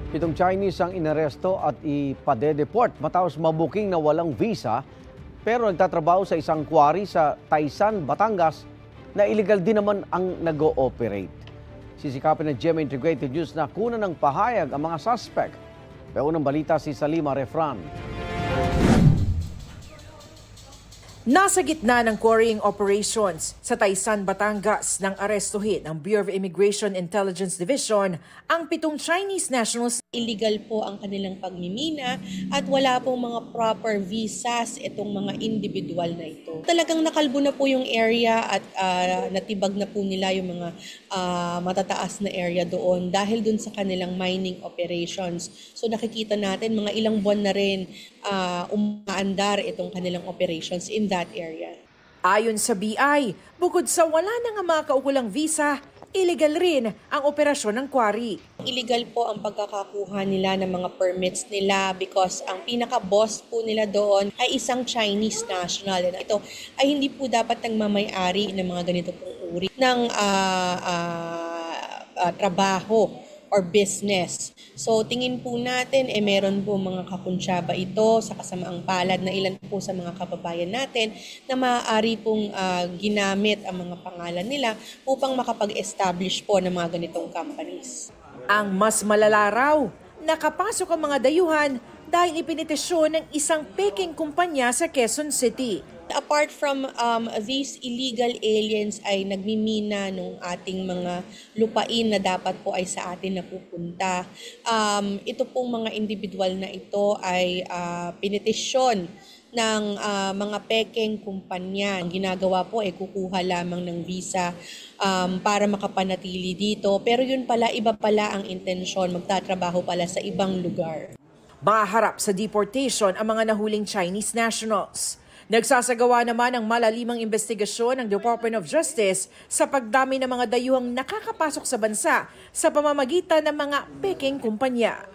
Pitong Chinese ang inaresto at ipade-deport matapos mabuking na walang visa pero nagtatrabaho sa isang quarry sa Taysan, Batangas na illegal din naman ang nag-ooperate. Sisikapin ng GMA Integrated News na kunan ng pahayag ang mga suspect. Pero unang balita si Salima Refran. Nasa gitna ng quarrying operations sa Taysan, Batangas nang arestuhin ng Bureau of Immigration Intelligence Division ang 7 Chinese nationals. Illegal po ang kanilang pagmimina at wala pong mga proper visas itong mga individual na ito. Talagang nakalbo na po yung area at natibag na po nila yung mga matataas na area doon dahil dun sa kanilang mining operations. So nakikita natin mga ilang buwan na rin umaandar itong kanilang operations in that area. Ayon sa BI, bukod sa wala na nga mga kaukulang visa, illegal rin ang operasyon ng quarry. Illegal po ang pagkakakuha nila ng mga permits nila because ang pinaka-boss po nila doon ay isang Chinese national. Ito ay hindi po dapat nagmamay-ari ng mga ganito pong uri ng trabaho or business. So tingin po natin, meron po mga kakuntsaba ito sa kasamaang palad na ilan po sa mga kababayan natin na maaari pong ginamit ang mga pangalan nila upang makapag-establish po ng mga ganitong companies. Ang mas malala raw, nakapasok ang mga dayuhan dahil ipinitisyon ng isang peking kumpanya sa Quezon City. Apart from these illegal aliens ay nagmimina ng ating mga lupain na dapat po ay sa atin napupunta. Ito pong mga individual na ito ay pinitisyon ng mga pekeng kumpanya. Ang ginagawa po ay kukuha lamang ng visa para makapanatili dito. Pero yun pala, iba pala ang intensyon, magtatrabaho pala sa ibang lugar. Maharap sa deportation ang mga nahuling Chinese nationals. Nagsasagawa naman ng malalimang investigasyon ng Department of Justice sa pagdami ng mga dayuhang nakakapasok sa bansa sa pamamagitan ng mga peking kumpanya.